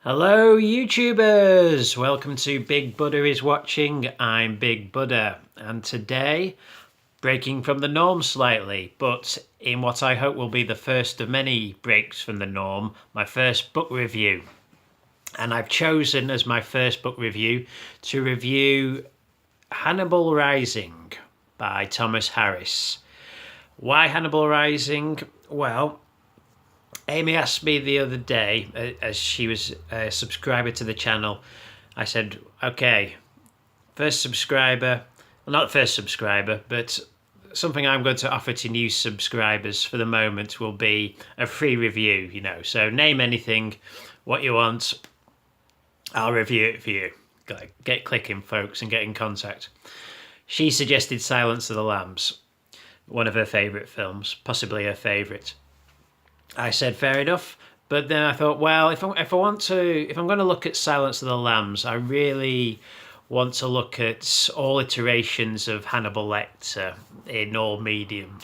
Hello YouTubers! Welcome to Big Buddha is Watching. I'm Big Buddha, and today, breaking from the norm slightly, but in what I hope will be the first of many breaks from the norm, my first book review. And I've chosen as my first book review to review Hannibal Rising by Thomas Harris. Why Hannibal Rising? Well, Amy asked me the other day, as she was a subscriber to the channel, I said, okay, first subscriber, well, not first subscriber, but something I'm going to offer to new subscribers for the moment will be a free review, So name anything, what you want, I'll review it for you. Get clicking, folks, and get in contact. She suggested Silence of the Lambs, one of her favourite films, possibly her favourite. I said fair enough, but then I thought, well, if I'm going to look at Silence of the Lambs, I really want to look at all iterations of Hannibal Lecter in all medium,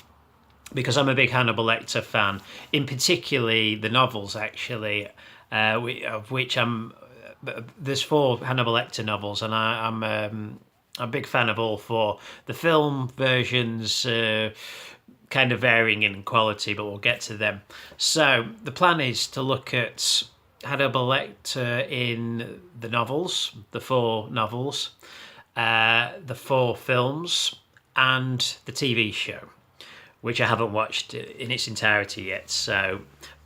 because I'm a big Hannibal Lecter fan. In particularly the novels, actually, of which there's 4 Hannibal Lecter novels, and I'm a big fan of all 4. The film versions. Kind of varying in quality, but we'll get to them. So the plan is to look at Hannibal Lecter in the novels, the 4 novels, the 4 films, and the TV show, which I haven't watched in its entirety yet.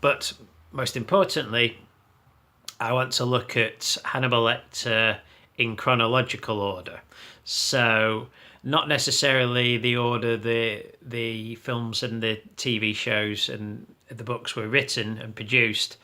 But most importantly, I want to look at Hannibal Lecter in chronological order. So not necessarily the order the films and the TV shows and the books were written and produced,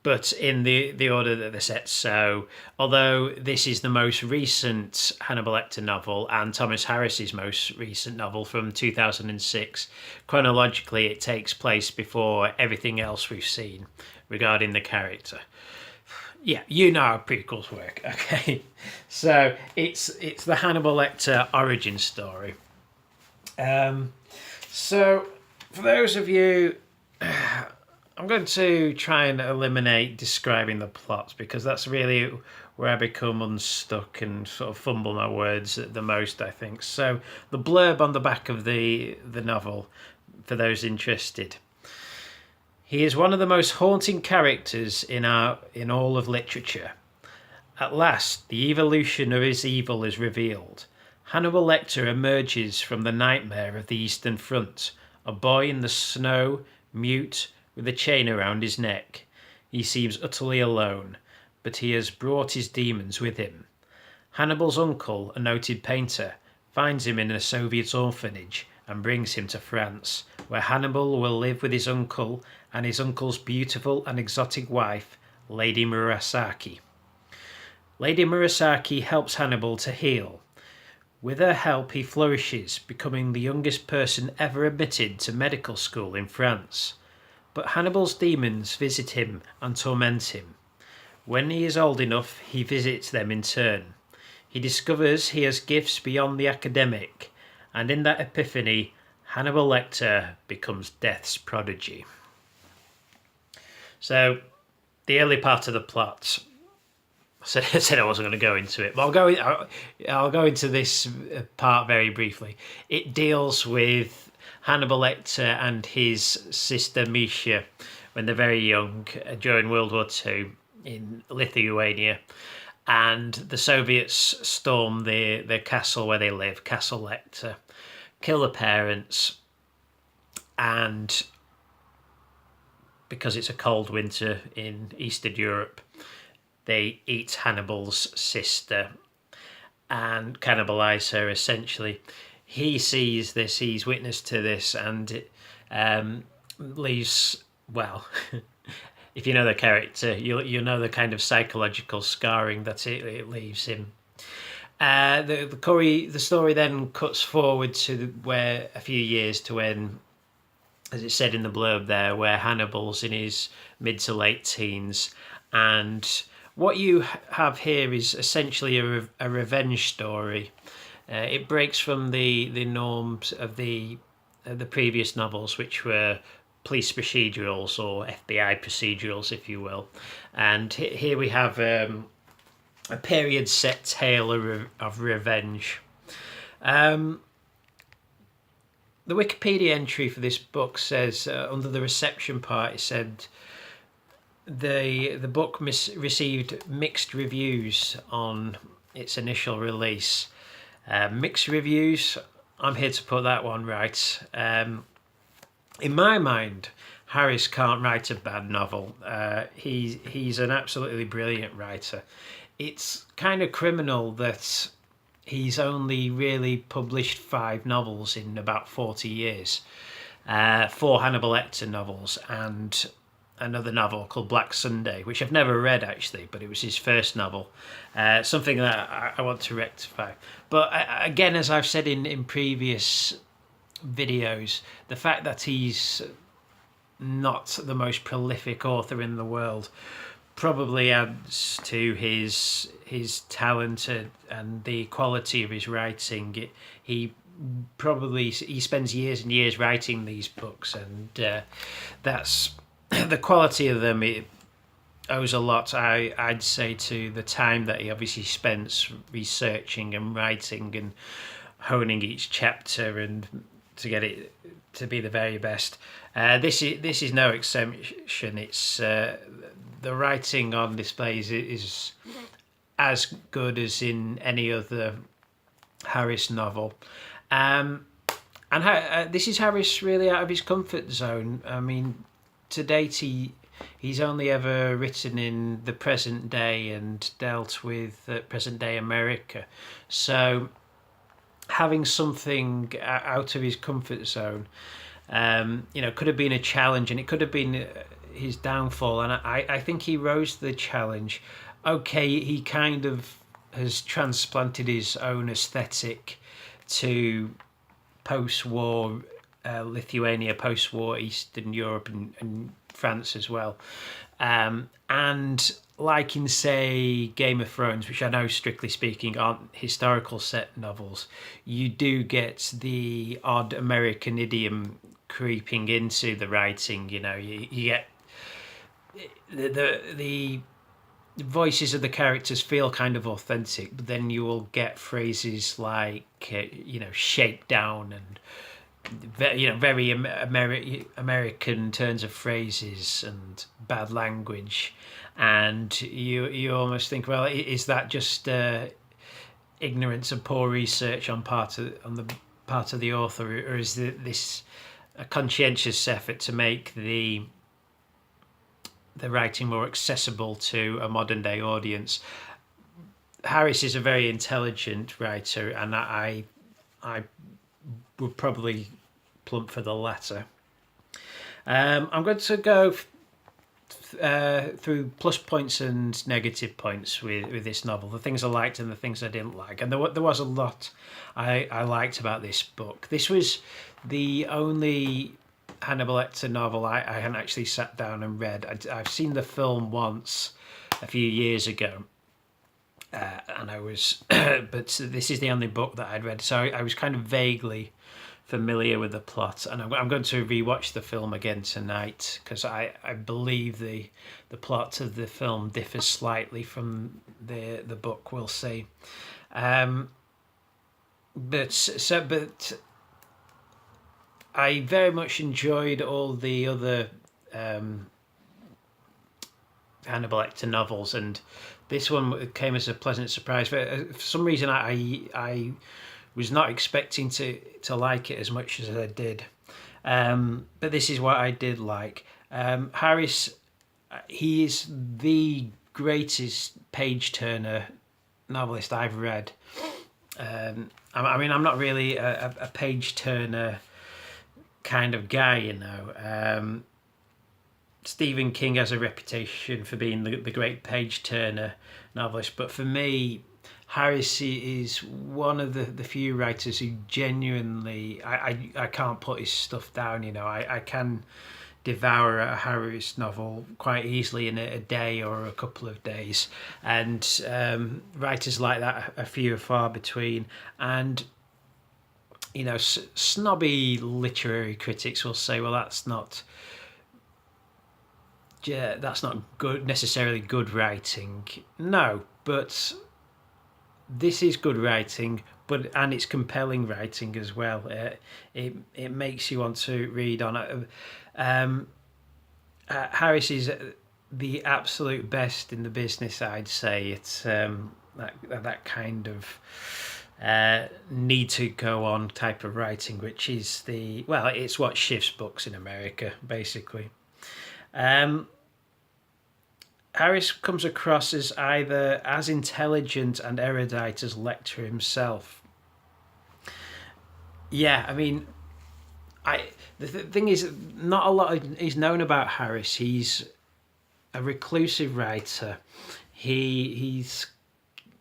but in the order that they're set. So although this is the most recent Hannibal Lecter novel and Thomas Harris's most recent novel from 2006, chronologically it takes place before everything else we've seen regarding the character. Yeah, you know how prequels work, okay? So it's the Hannibal Lecter origin story. So for those of you, I'm going to try and eliminate describing the plots, because that's really where I become unstuck and sort of fumble my words the most, I think. So the blurb on the back of the novel, for those interested. He is one of the most haunting characters in all of literature. At last, the evolution of his evil is revealed. Hannibal Lecter emerges from the nightmare of the Eastern Front, a boy in the snow, mute, with a chain around his neck. He seems utterly alone, but he has brought his demons with him. Hannibal's uncle, a noted painter, finds him in a Soviet orphanage and brings him to France, where Hannibal will live with his uncle and his uncle's beautiful and exotic wife, Lady Murasaki. Lady Murasaki helps Hannibal to heal. With her help, he flourishes, becoming the youngest person ever admitted to medical school in France. But Hannibal's demons visit him and torment him. When he is old enough, he visits them in turn. He discovers he has gifts beyond the academic, and in that epiphany, Hannibal Lecter becomes death's prodigy. So, the early part of the plot. I said I wasn't going to go into it, but I'll go into this part very briefly. It deals with Hannibal Lecter and his sister Misha when they're very young during World War II in Lithuania, and the Soviets storm their castle where they live, Castle Lecter, kill the parents, and because it's a cold winter in Eastern Europe, they eat Hannibal's sister and cannibalize her, essentially. He sees this, he's witness to this, and it leaves, well, if you know the character, you'll know the kind of psychological scarring that it leaves him. The story then cuts forward to where a few years to when, as it said in the blurb there, where Hannibal's in his mid to late teens, and what you have here is essentially a revenge story. It breaks from the norms of the previous novels, which were police procedurals or FBI procedurals, if you will. And here we have a period set tale of revenge. The Wikipedia entry for this book says, under the reception part, it said the book received mixed reviews on its initial release. Mixed reviews, I'm here to put that one right. In my mind, Harris can't write a bad novel. He's an absolutely brilliant writer. It's kind of criminal that he's only really published 5 novels in about 40 years. 4 Hannibal Lecter novels and another novel called Black Sunday, which I've never read actually, but it was his first novel. Something that I want to rectify. But again, as I've said in previous videos, the fact that he's not the most prolific author in the world probably adds to his talent and the quality of his writing. He spends years and years writing these books, and that's the quality of them. It owes a lot, I'd say, to the time that he obviously spends researching and writing and honing each chapter and to get it to be the very best. This is no exception. It's the writing on display is as good as in any other Harris novel. And this is Harris really out of his comfort zone. I mean, to date he's only ever written in the present day and dealt with present day America. So having something out of his comfort zone, could have been a challenge, and it could have been his downfall. And I think he rose to the challenge. Okay, he kind of has transplanted his own aesthetic to post-war Lithuania, post-war Eastern Europe and France as well. And like in, say, Game of Thrones, which I know, strictly speaking, aren't historical set novels, you do get the odd American idiom creeping into the writing. You get the voices of the characters feel kind of authentic, but then you will get phrases like, shakedown and very American turns of phrases and bad language, and you almost think, well, is that just ignorance and poor research on the part of the author, or is this a conscientious effort to make the writing more accessible to a modern day audience? Harris is a very intelligent writer, and I would probably plump for the latter. I'm going to go through plus points and negative points with this novel, the things I liked and the things I didn't like. And there was a lot I liked about this book. This was the only Hannibal Lecter novel I hadn't actually sat down and read. I've seen the film once a few years ago, and I was, but this is the only book that I'd read, so I was kind of vaguely familiar with the plot, and I'm going to rewatch the film again tonight, because I believe the plot of the film differs slightly from the book. We'll see. But I very much enjoyed all the other Hannibal Lecter novels, and this one came as a pleasant surprise. For some reason, I was not expecting to like it as much as I did. But this is what I did like. Harris, he is the greatest page-turner novelist I've read. I mean, I'm not really a page-turner kind of guy, Stephen King has a reputation for being the great page-turner novelist, but for me, Harris is one of the few writers who genuinely, I can't put his stuff down. I can devour a Harris novel quite easily in a day or a couple of days, and writers like that are few and far between. And snobby literary critics will say, well, that's not good, necessarily good writing. No, but this is good writing, and it's compelling writing as well. It makes you want to read on it. Harris is the absolute best in the business, I'd say. It's that kind of need to go on type of writing, which is it's what shifts books in America, basically. Harris comes across as either as intelligent and erudite as Lecter himself. Yeah, I mean, the thing is, not a lot is known about Harris. He's a reclusive writer. He's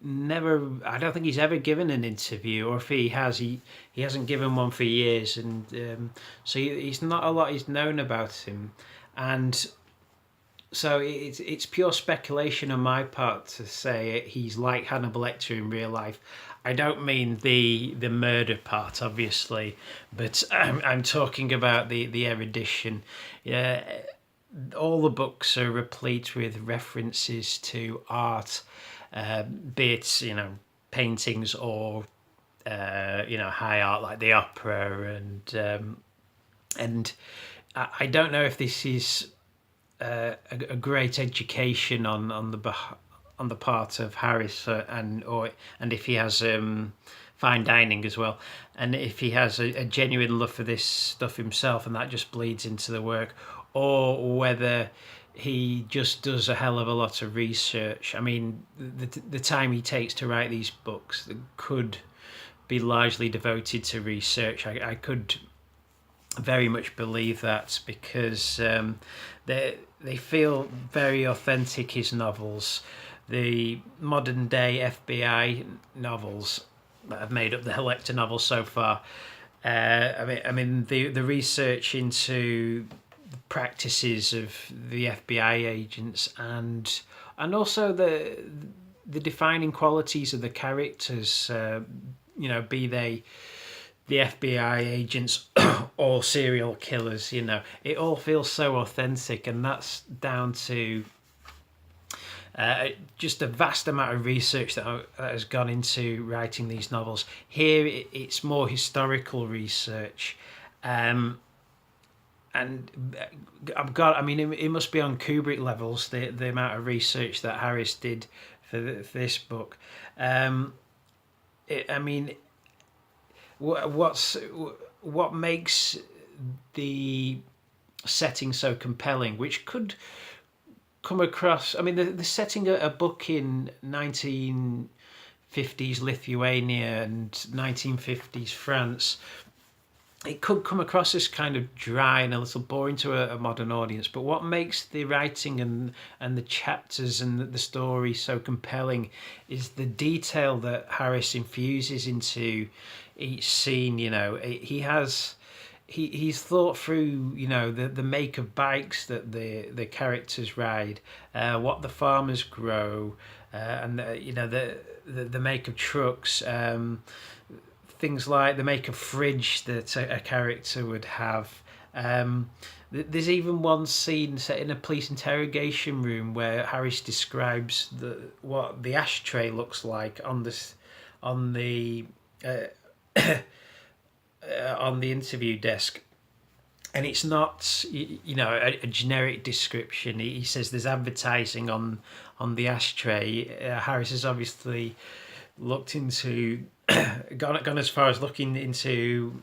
never. I don't think he's ever given an interview, or if he has, he hasn't given one for years, and so he's not a lot is known about him, and so it's pure speculation on my part to say he's like Hannibal Lecter in real life. I don't mean the murder part, obviously, but I'm talking about the erudition. Yeah, all the books are replete with references to art, be it paintings or high art like the opera, and I don't know if this is a great education on the part of Harris, and if he has fine dining as well, and if he has a genuine love for this stuff himself, and that just bleeds into the work, or whether he just does a hell of a lot of research. I mean, the time he takes to write these books could be largely devoted to research. I could very much believe that, because they feel very authentic, his novels. The modern day FBI novels that have made up the Lecter novels so far. I mean the research into the practices of the FBI agents, and also the defining qualities of the characters. Be they the FBI agents or serial killers, it all feels so authentic, and that's down to just a vast amount of research that has gone into writing these novels. Here, it's more historical research, and it must be on Kubrick levels, the amount of research that Harris did for this book. What makes the setting so compelling, which could come across. I mean, the setting a book in 1950s Lithuania and 1950s France, it could come across as kind of dry and a little boring to a modern audience. But what makes the writing and the chapters and the story so compelling is the detail that Harris infuses into each scene. He's thought through, the make of bikes that the characters ride, what the farmers grow, and the make of trucks, things like the make of fridge that a character would have. There's even one scene set in a police interrogation room where Harris describes what the ashtray looks like on the on the interview desk, and it's not a generic description. He says there's advertising on the ashtray. Harris has obviously looked into gone as far as looking into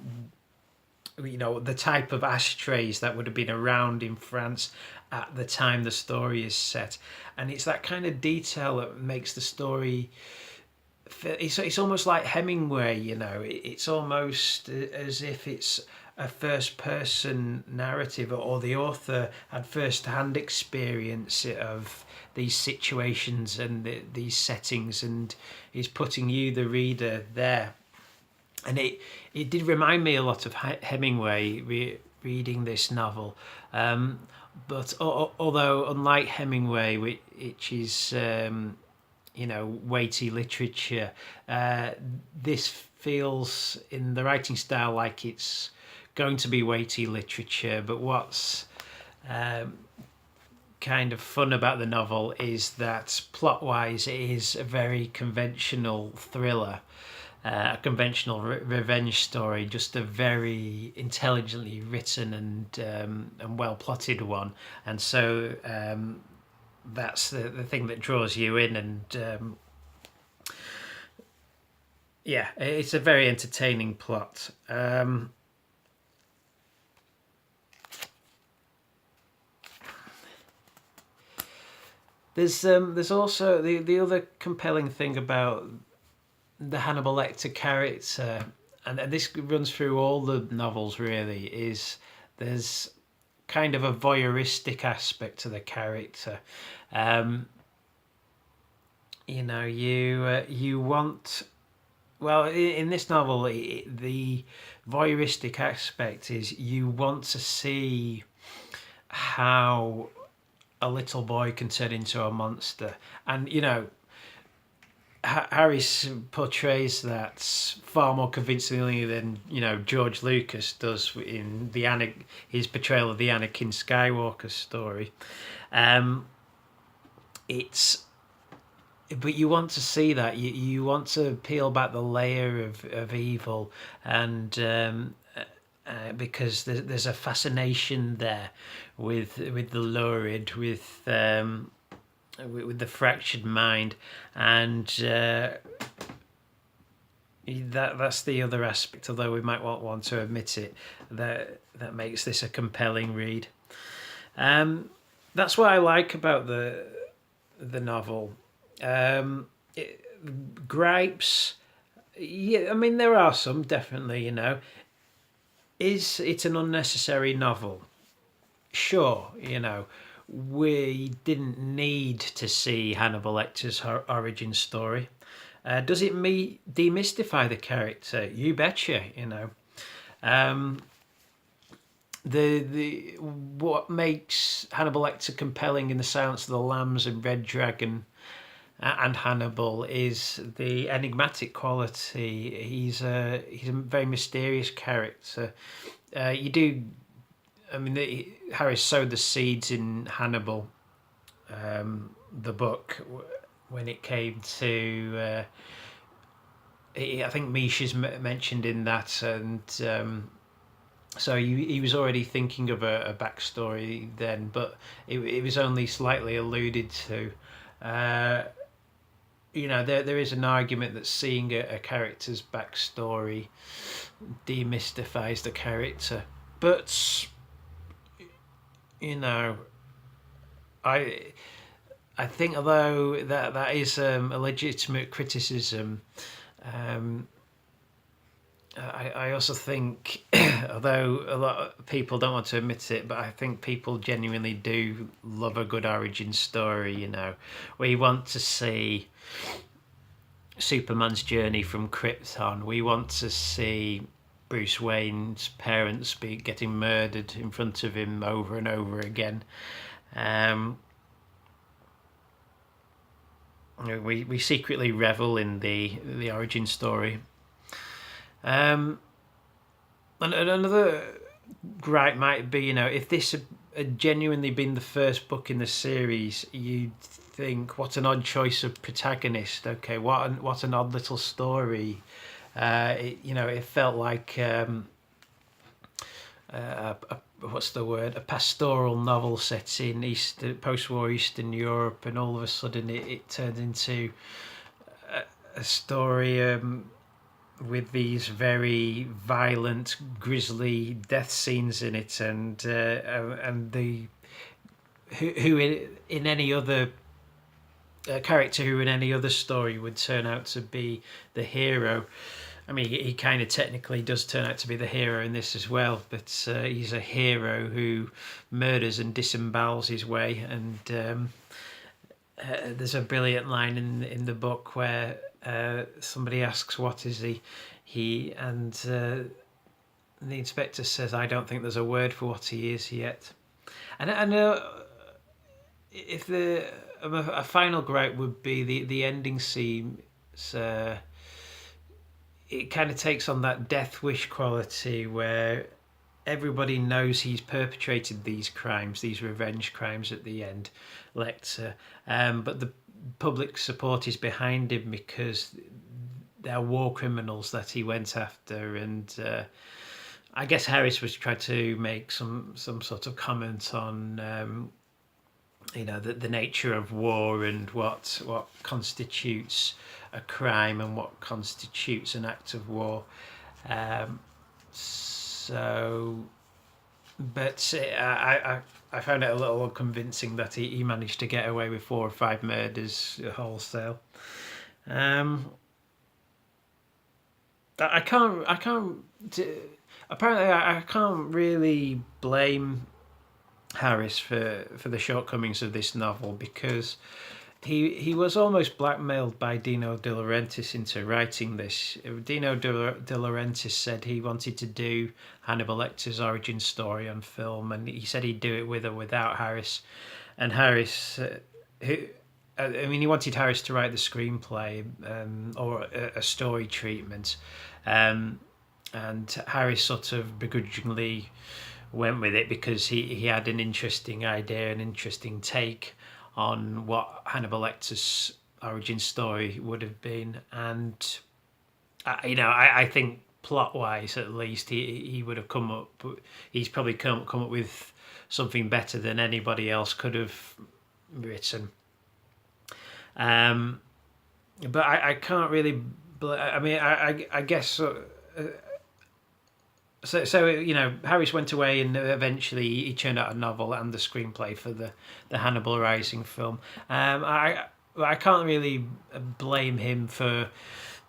the type of ashtrays that would have been around in France at the time the story is set, and it's that kind of detail that makes the story. It's almost like Hemingway, It's almost as if it's a first-person narrative, or the author had first-hand experience of these situations and these settings, and is putting you, the reader, there. And it did remind me a lot of Hemingway reading this novel, but although unlike Hemingway, which is weighty literature. This feels in the writing style like it's going to be weighty literature, but what's kind of fun about the novel is that plot-wise it is a very conventional thriller, a conventional revenge story, just a very intelligently written and well plotted one, and so that's the thing that draws you in, and yeah, it's a very entertaining plot. There's also the other compelling thing about the Hannibal Lecter character, and this runs through all the novels really, is there's kind of a voyeuristic aspect to the character. You want, well, in this novel, the voyeuristic aspect is you want to see how a little boy can turn into a monster, and Harris portrays that far more convincingly than George Lucas does in his portrayal of the Anakin Skywalker story. But you want to see that, you want to peel back the layer of evil, and because there's a fascination there with the lurid, with the fractured mind, and that's the other aspect, although we might not want to admit it, that makes this a compelling read. That's what I like about the novel. Gripes, yeah, I mean there are some, definitely. Is it an unnecessary novel? Sure, we didn't need to see Hannibal Lecter's origin story. Does it demystify the character? You betcha. The what makes Hannibal Lecter compelling in The Silence of the Lambs and Red Dragon and Hannibal is the enigmatic quality. He's a very mysterious character. Harris sowed the seeds in Hannibal, the book, when it came to. I think Misha's mentioned in that, and so he was already thinking of a backstory then, but it was only slightly alluded to. There is an argument that seeing a character's backstory demystifies the character, but I think although that is a legitimate criticism, I also think, although a lot of people don't want to admit it, but I think people genuinely do love a good origin story. We want to see Superman's journey from Krypton. We want to see Bruce Wayne's parents getting murdered in front of him over and over again. We secretly revel in the origin story. And another gripe might be, if this had genuinely been the first book in the series, you'd think, what an odd choice of protagonist. Okay, what an odd little story. It felt like what's the word? A pastoral novel set in post-war Eastern Europe, and all of a sudden it turned into a story with these very violent, grisly death scenes in it, and the who in any other character who in any other story would turn out to be the hero. I mean, he kind of technically does turn out to be the hero in this as well, but he's a hero who murders and disembowels his way. And there's a brilliant line in the book where somebody asks, "What is he?" And the inspector says, "I don't think there's a word for what he is yet." And I know if a final gripe would be the ending scene. It kind of takes on that Death Wish quality where everybody knows he's perpetrated these crimes, these revenge crimes at the end, Lecter. But the public support is behind him because they're war criminals that he went after, and I guess Harris was trying to make some sort of comment on the nature of war and what constitutes a crime and what constitutes an act of war. But I found it a little unconvincing that he managed to get away with 4 or 5 murders wholesale. I can't. Apparently, I can't really blame Harris for the shortcomings of this novel, because he was almost blackmailed by Dino De Laurentiis into writing this. Dino De Laurentiis said he wanted to do Hannibal Lecter's origin story on film, and he said he'd do it with or without Harris. And Harris, he wanted Harris to write the screenplay or a story treatment, and Harris sort of begrudgingly went with it because he had an interesting idea, an interesting take on what Hannibal Lecter's origin story would have been, and I think plot-wise at least he would have he's probably come up with something better than anybody else could have written. But I can't really. I guess. So Harris went away and eventually he churned out a novel and the screenplay for the Hannibal Rising film. I can't really blame him for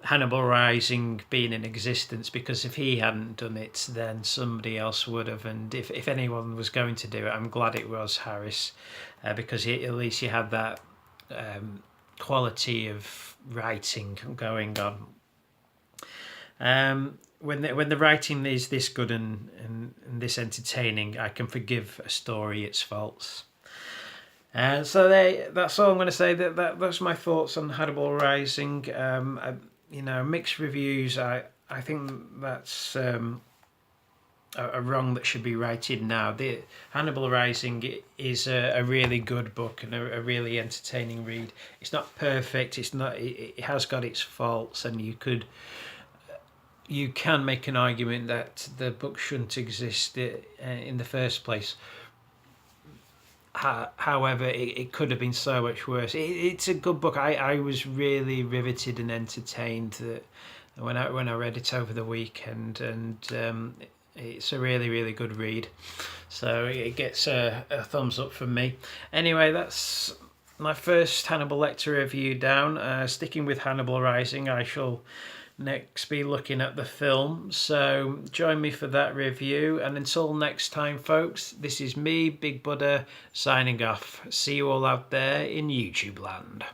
Hannibal Rising being in existence, because if he hadn't done it, then somebody else would have. And if anyone was going to do it, I'm glad it was Harris, because at least he had that quality of writing going on. When the writing is this good and this entertaining, I can forgive a story its faults. That's all I'm going to say. That's my thoughts on Hannibal Rising. Mixed reviews. I think that's a wrong that should be righted now. The Hannibal Rising is a really good book and a really entertaining read. It's not perfect. It has got its faults, and you can make an argument that the book shouldn't exist in the first place. However, it could have been so much worse. It's a good book. I was really riveted and entertained when I read it over the weekend, and it's a really, really good read. So it gets a thumbs up from me. Anyway, that's my first Hannibal Lecter review down. Sticking with Hannibal Rising, I shall next be looking at the film, so join me for that review, and until next time folks, this is me, Big Buddha, signing off. See you all out there in YouTube land.